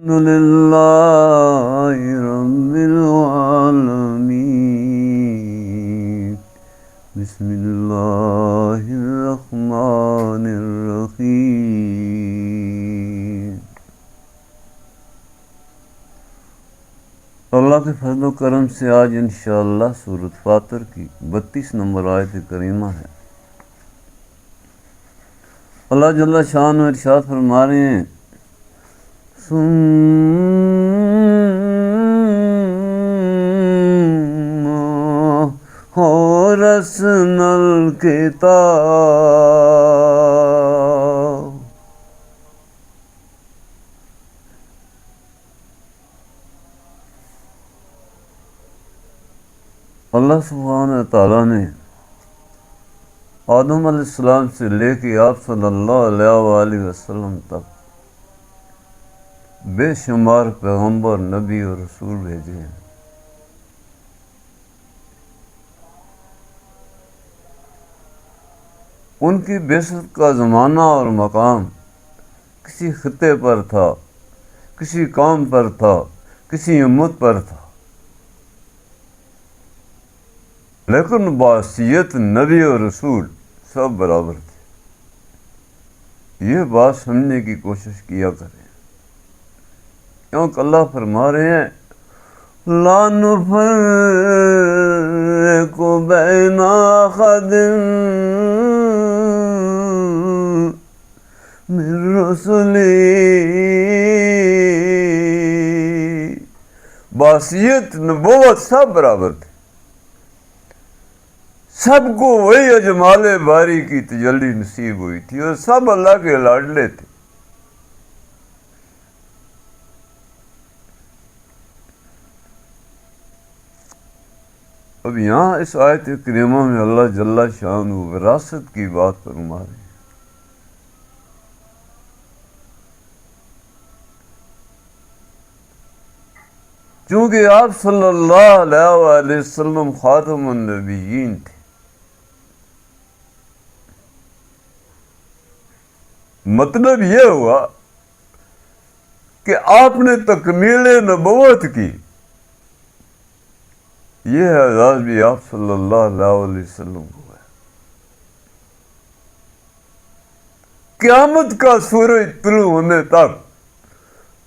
الحمد لله رب العالمين بسم الله الرحمن الرحیم۔ اللہ کے فضل و کرم سے آج انشاءاللہ سورۃ فاطر کی 32 نمبر آیت کریمہ ہے۔ اللہ جل شان و ارشاد فرما رہے ہیں، ثم أورثنا الكتاب۔ اللہ سبحانہ تعالیٰ نے آدم علیہ السلام سے لے کے آپ صلی اللہ علیہ وآلہ وسلم تک بے شمار پیغمبر، نبی اور رسول بھیجے ہیں۔ ان کی بعثت کا زمانہ اور مقام کسی خطے پر تھا، کسی قوم پر تھا، کسی امت پر تھا، لیکن بحیثیت نبی اور رسول سب برابر تھے۔ یہ بات سمجھنے کی کوشش کیا کریں، کیونکہ اللہ فرما رہے ہیں، لا نفرق بین احد من رسلی۔ بحیثیت نبوت سب برابر تھے، سب کو وہی اجمال باری کی تجلی نصیب ہوئی تھی اور سب اللہ کے لاڈلے تھے۔ اب یہاں اس آیت کریمہ میں اللہ جل شانہ وراثت کی بات فرما رہے ہیں۔ چونکہ آپ صلی اللہ علیہ وآلہ وسلم خاتم النبیین تھے، مطلب یہ ہوا کہ آپ نے تکمیل نبوت کی۔ یہ اعزاز بھی آپ صلی اللہ علیہ وسلم کو ہے۔ قیامت کا سورج طلوع ہونے تک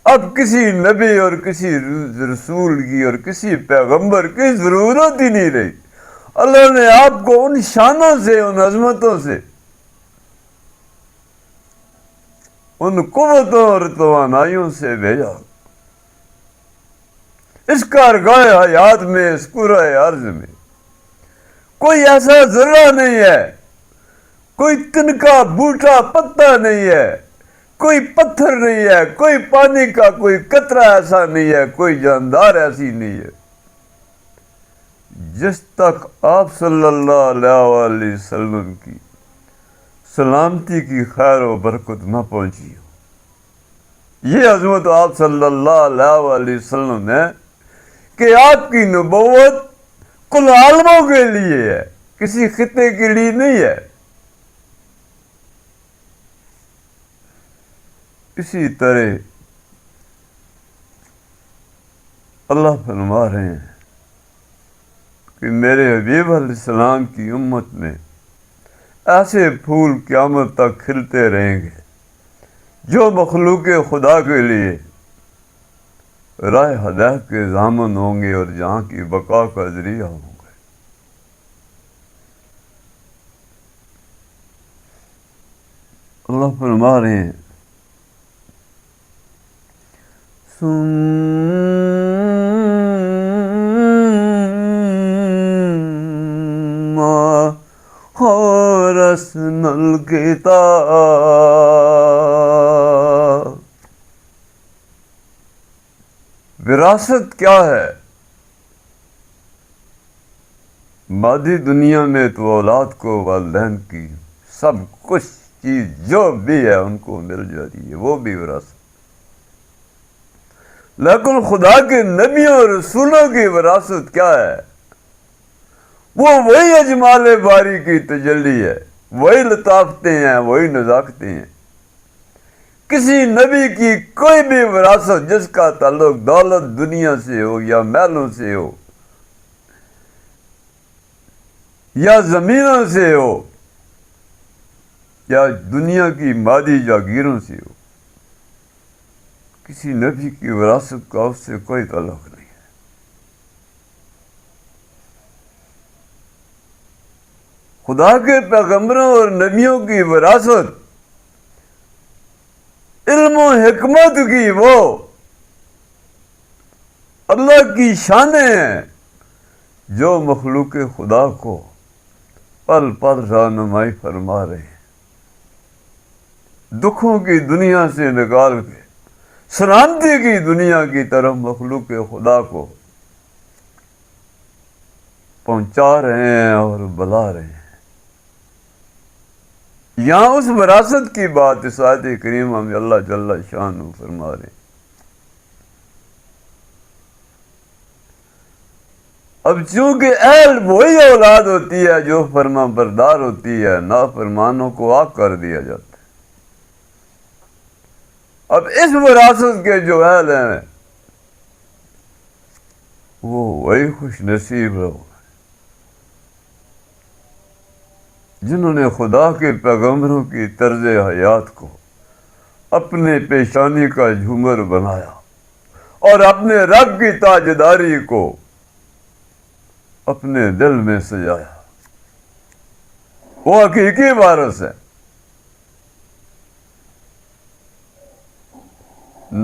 اب کسی نبی اور کسی رسول کی اور کسی پیغمبر کی ضرورت ہی نہیں رہی۔ اللہ نے آپ کو ان شانوں سے، ان عظمتوں سے، ان قوتوں اور توانائیوں سے بھیجا۔ اس کارگاہ حیات میں، اس پورا عرض میں کوئی ایسا ذرہ نہیں ہے، کوئی تنکا بوٹا پتا نہیں ہے، کوئی پتھر نہیں ہے، کوئی پانی کا کوئی قطرہ ایسا نہیں ہے، کوئی جاندار ایسی نہیں ہے جس تک آپ صلی اللہ علیہ وآلہ وسلم کی سلامتی کی خیر و برکت نہ پہنچی ہو۔ یہ عظمت آپ صلی اللہ علیہ وآلہ وسلم ہے کہ آپ کی نبوت کل عالموں کے لیے ہے، کسی خطے کے لیے نہیں ہے۔ اسی طرح اللہ فرما رہے ہیں کہ میرے حبیب علیہ السلام کی امت میں ایسے پھول قیامت تک کھلتے رہیں گے جو مخلوق خدا کے لیے راہ ہدایت کے ضامن ہوں گے اور جہاں کی بقا کا ذریعہ ہوں گے۔ اللہ فرما رہے ہیں، ثم أورثنا الكتاب۔ وراثت کیا ہے؟ مادی دنیا میں تو اولاد کو والدین کی سب کچھ چیز جو بھی ہے ان کو مل جاتی ہے، وہ بھی وراثت۔ لیکن خدا کے نبیوں اور رسولوں کی وراثت کیا ہے؟ وہ وہی اجمال باری کی تجلی ہے، وہی لطافتیں ہیں، وہی نزاکتیں ہیں کسی نبی کی کوئی بھی وراثت جس کا تعلق دولت دنیا سے ہو یا محلوں سے ہو یا زمینوں سے ہو یا دنیا کی مادی جاگیروں سے ہو، کسی نبی کی وراثت کا اس سے کوئی تعلق نہیں ہے۔ خدا کے پیغمبروں اور نبیوں کی وراثت علم و حکمت کی، وہ اللہ کی شانیں ہیں جو مخلوق خدا کو پل پل رہنمائی فرما رہے ہیں، دکھوں کی دنیا سے نکال کے سلامتی کی دنیا کی طرف مخلوق خدا کو پہنچا رہے ہیں اور بلا رہے ہیں۔ یہاں اس وراثت کی بات اس آیت کریمہ میں اللہ جل شانہ فرما رہے ہیں۔ اب چونکہ اہل وہی اولاد ہوتی ہے جو فرما بردار ہوتی ہے، نافرمانوں کو آگ کر دیا جاتا ہے۔ اب اس وراثت کے جو اہل ہیں وہ وہی خوش نصیب لوگ جنہوں نے خدا کے پیغمبروں کی طرز حیات کو اپنے پیشانی کا جھومر بنایا اور اپنے رب کی تاجداری کو اپنے دل میں سجایا، وہ حقیقی وارث ہے۔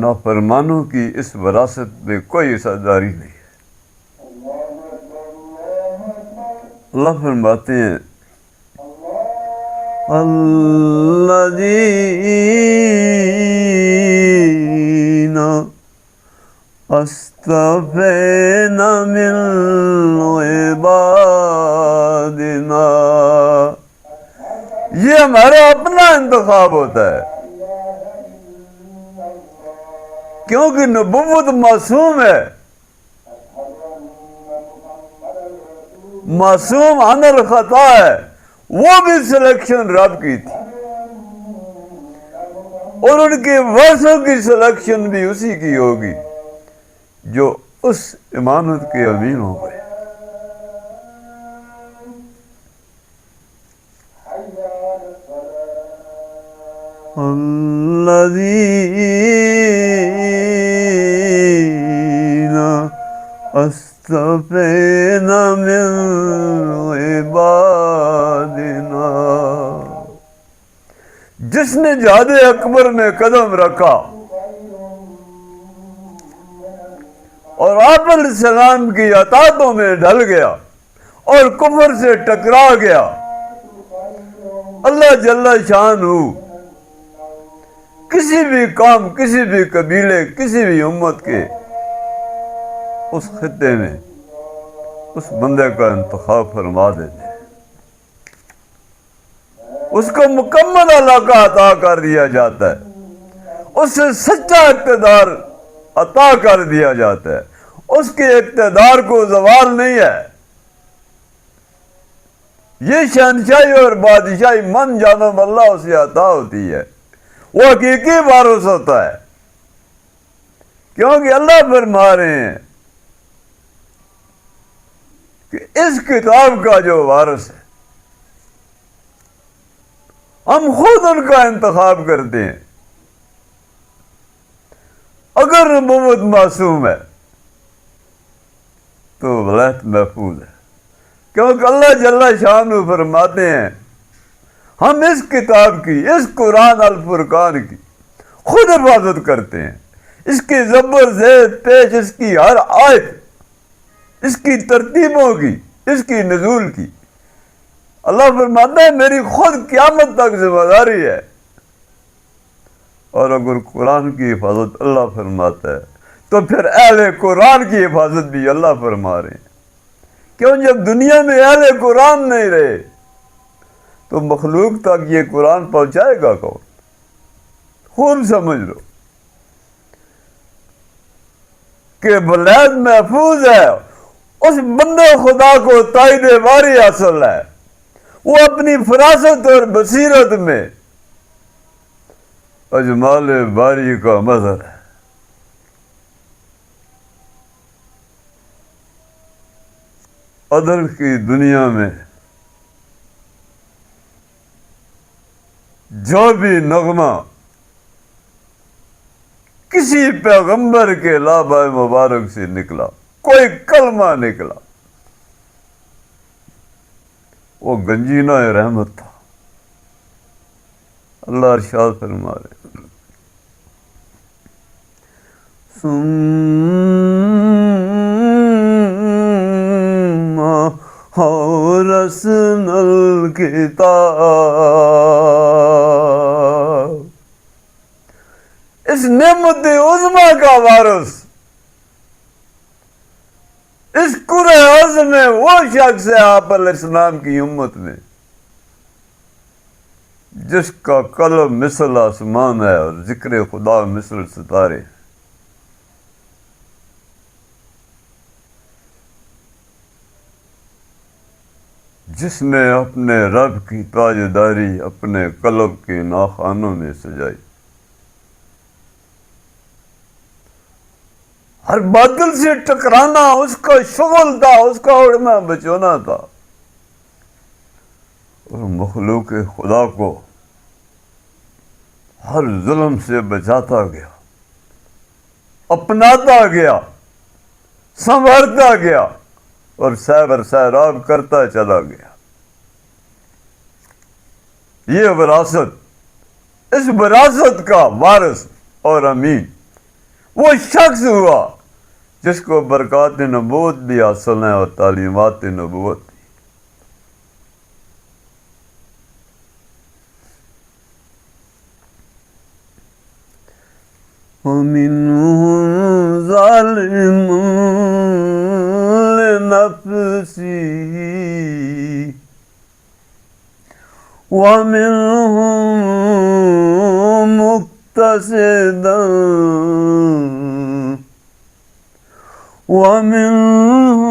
نافرمانوں کی اس وراثت میں کوئی حصہ داری نہیں ہے۔ اللہ فرماتے ہیں الذین اصطفینا من عبادنا، یہ ہمارا اپنا انتخاب ہوتا ہے، کیونکہ نبوت معصوم ہے، معصوم عن الخطا ہے، وہ بھی سلیکشن رب کی تھی اور ان کے ورثوں کی سلیکشن بھی اسی کی ہوگی جو اس امانت کے امین ہو گئے۔ الذین اصطفینا من عبادنا، جس نے جہاد اکبر میں قدم رکھا اور آپ علیہ السلام کی اطاعتوں میں ڈھل گیا اور کفر سے ٹکرا گیا، اللہ جل شانہ کسی بھی قوم، کسی بھی قبیلے، کسی بھی امت کے اس خطے میں اس بندے کا انتخاب فرما دیتے ہیں، اس کو مکمل علاقہ عطا کر دیا جاتا ہے، اس سے سچا اقتدار عطا کر دیا جاتا ہے، اس کے اقتدار کو زوال نہیں ہے۔ یہ شہنشاہی اور بادشاہی من جانب اللہ اسے عطا ہوتی ہے، وہ حقیقی وارث ہوتا ہے، کیونکہ اللہ فرما رہے ہیں کہ اس کتاب کا جو وارث ہے ہم خود ان کا انتخاب کرتے ہیں۔ اگر نبوت معصوم ہے تو ولایت محفوظ ہے، کیونکہ اللہ جل شانہ فرماتے ہیں ہم اس کتاب کی، اس قرآن الفرقان کی خود حفاظت کرتے ہیں، اس کی زبر زید پیش، اس کی ہر آیت، اس کی ترتیبوں کی، اس کی نزول کی اللہ فرماتا ہے میری خود قیامت تک ذمہ داری ہے۔ اور اگر قرآن کی حفاظت اللہ فرماتا ہے تو پھر اہل قرآن کی حفاظت بھی اللہ فرما رہے ہیں، کیوں جب دنیا میں اہل قرآن نہیں رہے تو مخلوق تک یہ قرآن پہنچائے گا کون؟ خوب سمجھ لو کہ ولایت محفوظ ہے، اس بندے خدا کو تائید واری حاصل ہے، وہ اپنی فراست اور بصیرت میں اجمال باری کا مظہر ہے۔ عدل کی دنیا میں جو بھی نغمہ کسی پیغمبر کے لابہ مبارک سے نکلا، کوئی کلمہ نکلا، وہ گنجینہ رحمت تھا۔ اللہ ارشاد فرما رہے ثم أورثنا الكتاب، اس نعمت عظمیٰ کا وارث، اس کرۂ ارض میں وہ شخص ہے آپ علیہ السلام کی امت میں جس کا قلم مثل آسمان ہے اور ذکر خدا مثل ستارے۔ جس نے اپنے رب کی تاجداری اپنے قلب کے ناخانوں میں سجائی، ہر باطل سے ٹکرانا اس کا شغل تھا، اس کا اڑنا بچونا تھا، اور مخلوق خدا کو ہر ظلم سے بچاتا گیا، اپناتا گیا، سنوارتا گیا اور سیر سیراب کرتا چلا گیا۔ یہ وراثت، اس وراثت کا وارث اور امین وہ شخص ہوا جس کو برکات نبوت بھی حاصل ہیں اور تعلیمات نبوت بھی۔ وَمِنْهُمْ ظَالِمٌ لِنَفْسِهِ وَمِنْهُمْ مُقْتَصِدٌ وَمِنْهُمْ